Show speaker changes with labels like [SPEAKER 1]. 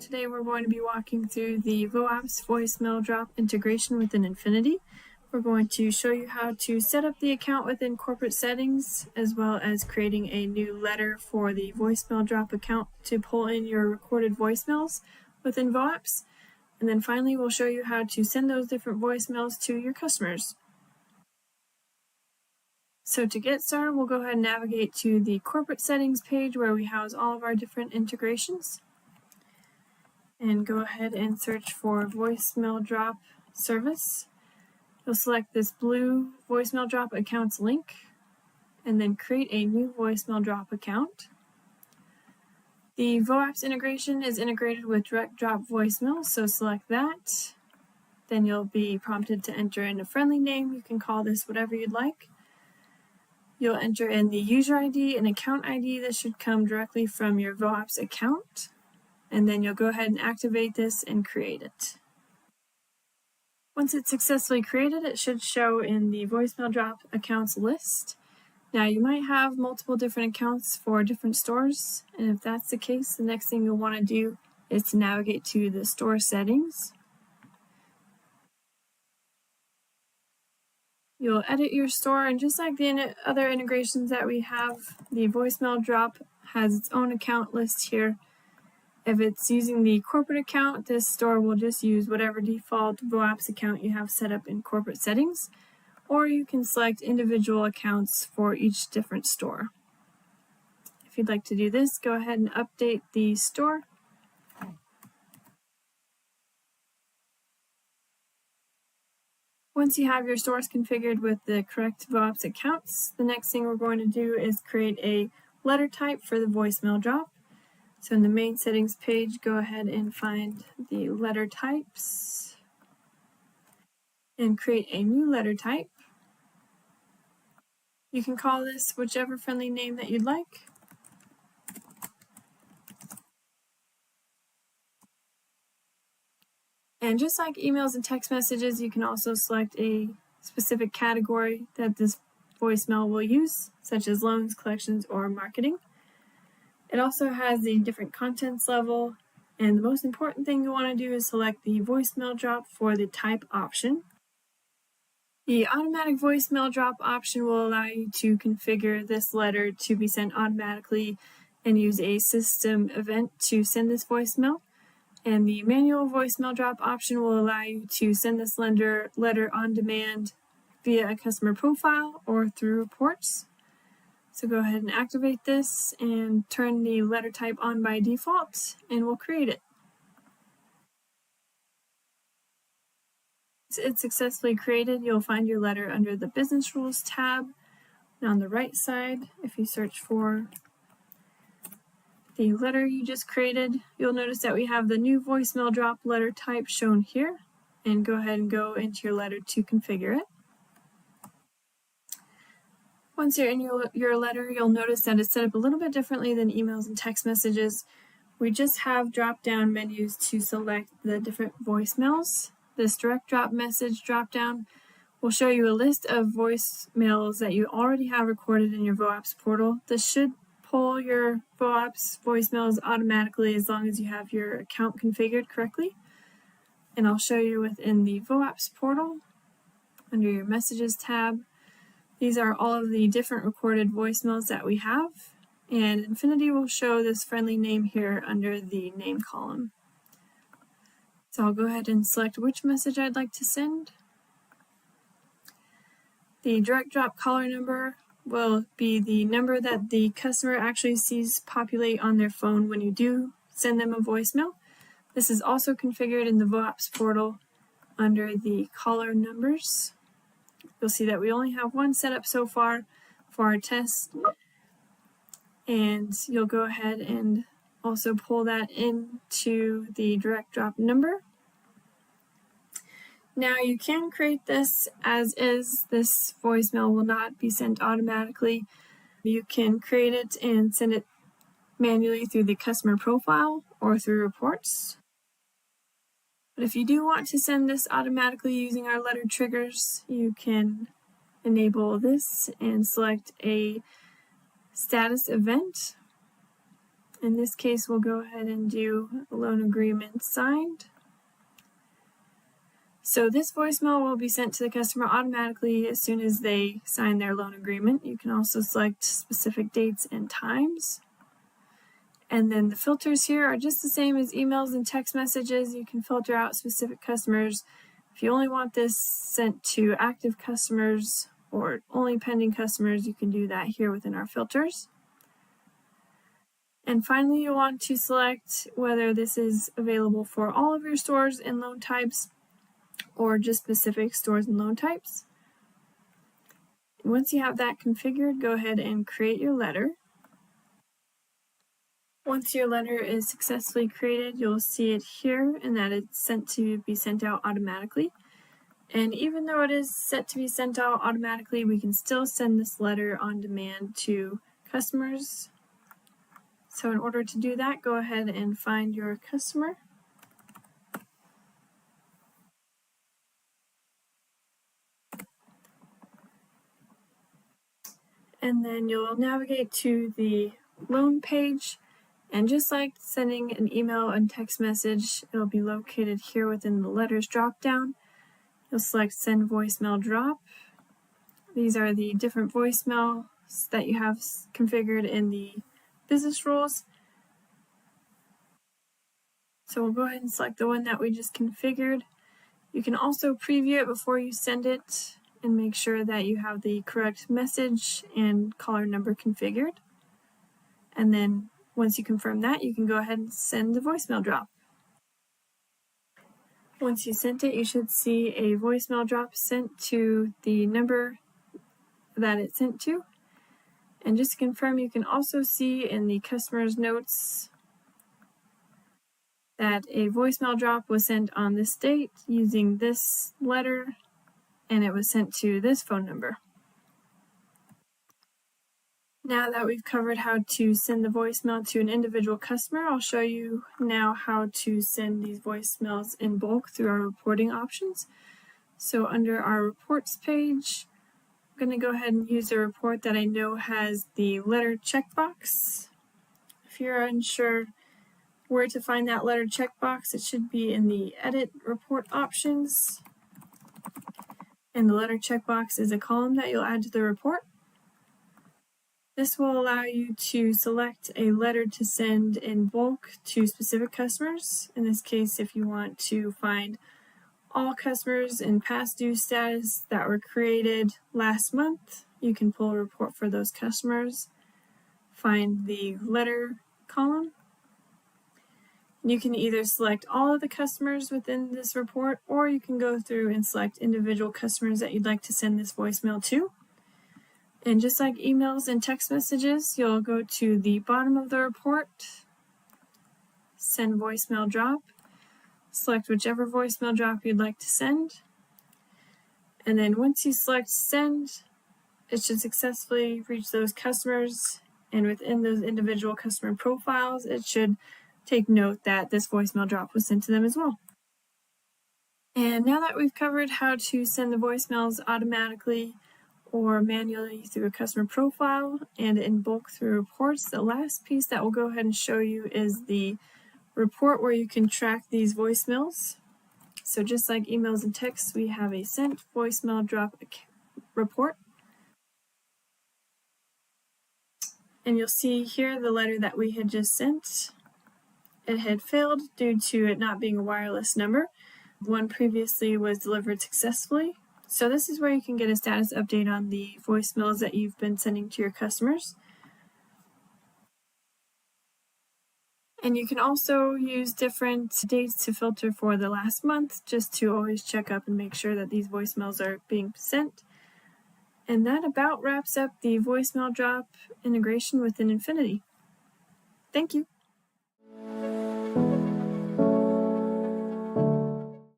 [SPEAKER 1] today we're going to be walking through the VoApps voicemail drop integration within Infinity. We're going to show you how to set up the account within corporate settings, as well as creating a new letter for the voicemail drop account to pull in your recorded voicemails within VoApps. And then finally, we'll show you how to send those different voicemails to your customers. So to get started, we'll go ahead and navigate to the corporate settings page where we house all of our different integrations. And go ahead and search for voicemail drop service. You'll select this blue voicemail drop accounts link and then create a new voicemail drop account. The VoApps integration is integrated with direct drop voicemail, so select that. Then you'll be prompted to enter in a friendly name. You can call this whatever you'd like. You'll enter in the user ID and account ID that should come directly from your VoApps account. And then you'll go ahead and activate this and create it. Once it's successfully created, it should show in the voicemail drop accounts list. Now you might have multiple different accounts for different stores, and if that's the case, the next thing you'll want to do is to navigate to the store settings. You'll edit your store, and just like the other integrations that we have, the voicemail drop has its own account list here. If it's using the corporate account, this store will just use whatever default VoApps account you have set up in corporate settings, or you can select individual accounts for each different store. If you'd like to do this, go ahead and update the store. Once you have your stores configured with the correct VoApps accounts, the next thing we're going to do is create a letter type for the voicemail drop. So in the main settings page, go ahead and find the letter types and create a new letter type. You can call this whichever friendly name that you'd like. And just like emails and text messages, you can also select a specific category that this voicemail will use, such as loans, collections, or marketing. It also has the different contents level, and the most important thing you want to do is select the voicemail drop for the type option. The automatic voicemail drop option will allow you to configure this letter to be sent automatically and use a system event to send this voicemail. And the manual voicemail drop option will allow you to send this letter on demand via a customer profile or through reports. So go ahead and activate this and turn the letter type on by default, and we'll create it. Once it's successfully created, you'll find your letter under the Business Rules tab. And on the right side, if you search for the letter you just created, you'll notice that we have the new voicemail drop letter type shown here. And go ahead and go into your letter to configure it. Once you're in your letter, you'll notice that it's set up a little bit differently than emails and text messages. We just have drop-down menus to select the different voicemails. This direct drop message drop-down will show you a list of voicemails that you already have recorded in your VoApps portal. This should pull your VoApps voicemails automatically as long as you have your account configured correctly. And I'll show you within the VoApps portal under your Messages tab. These are all of the different recorded voicemails that we have, and Infinity will show this friendly name here under the name column. So I'll go ahead and select which message I'd like to send. The direct drop caller number will be the number that the customer actually sees populate on their phone when you do send them a voicemail. This is also configured in the VoApps portal under the caller numbers. You'll see that we only have one set up so far for our test, and you'll go ahead and also pull that into the direct drop number. Now you can create this as is. This voicemail will not be sent automatically. You can create it and send it manually through the customer profile or through reports. But if you do want to send this automatically using our letter triggers, you can enable this and select a status event. In this case, we'll go ahead and do loan agreement signed. So this voicemail will be sent to the customer automatically as soon as they sign their loan agreement. You can also select specific dates and times. And then the filters here are just the same as emails and text messages. You can filter out specific customers. If you only want this sent to active customers or only pending customers, you can do that here within our filters. And finally, you'll want to select whether this is available for all of your stores and loan types or just specific stores and loan types. Once you have that configured, go ahead and create your letter. Once your letter is successfully created, you'll see it here and that it's be sent out automatically. And even though it is set to be sent out automatically, we can still send this letter on demand to customers. So in order to do that, go ahead and find your customer. And then you'll navigate to the loan page. And just like sending an email and text message, it'll be located here within the letters dropdown. You'll select Send Voicemail Drop. These are the different voicemails that you have configured in the business rules. So we'll go ahead and select the one that we just configured. You can also preview it before you send it and make sure that you have the correct message and caller number configured. And then once you confirm that, you can go ahead and send the voicemail drop. Once you sent it, you should see a voicemail drop sent to the number that it's sent to. And just to confirm, you can also see in the customer's notes that a voicemail drop was sent on this date using this letter, and it was sent to this phone number. Now that we've covered how to send the voicemail to an individual customer, I'll show you now how to send these voicemails in bulk through our reporting options. So under our reports page, I'm going to go ahead and use a report that I know has the letter checkbox. If you're unsure where to find that letter checkbox, it should be in the Edit Report options. And the letter checkbox is a column that you'll add to the report. This will allow you to select a letter to send in bulk to specific customers. In this case, if you want to find all customers in past due status that were created last month, you can pull a report for those customers, find the letter column. You can either select all of the customers within this report, or you can go through and select individual customers that you'd like to send this voicemail to. And just like emails and text messages, you'll go to the bottom of the report, Send Voicemail Drop, select whichever voicemail drop you'd like to send. And then once you select Send, it should successfully reach those customers. And within those individual customer profiles, it should take note that this voicemail drop was sent to them as well. And now that we've covered how to send the voicemails automatically or manually through a customer profile and in bulk through reports, the last piece that we'll go ahead and show you is the report where you can track these voicemails. So just like emails and texts, we have a sent voicemail drop report. And you'll see here the letter that we had just sent. It had failed due to it not being a wireless number. One previously was delivered successfully. So this is where you can get a status update on the voicemails that you've been sending to your customers. And you can also use different dates to filter for the last month, just to always check up and make sure that these voicemails are being sent. And that about wraps up the voicemail drop integration within Infinity. Thank you.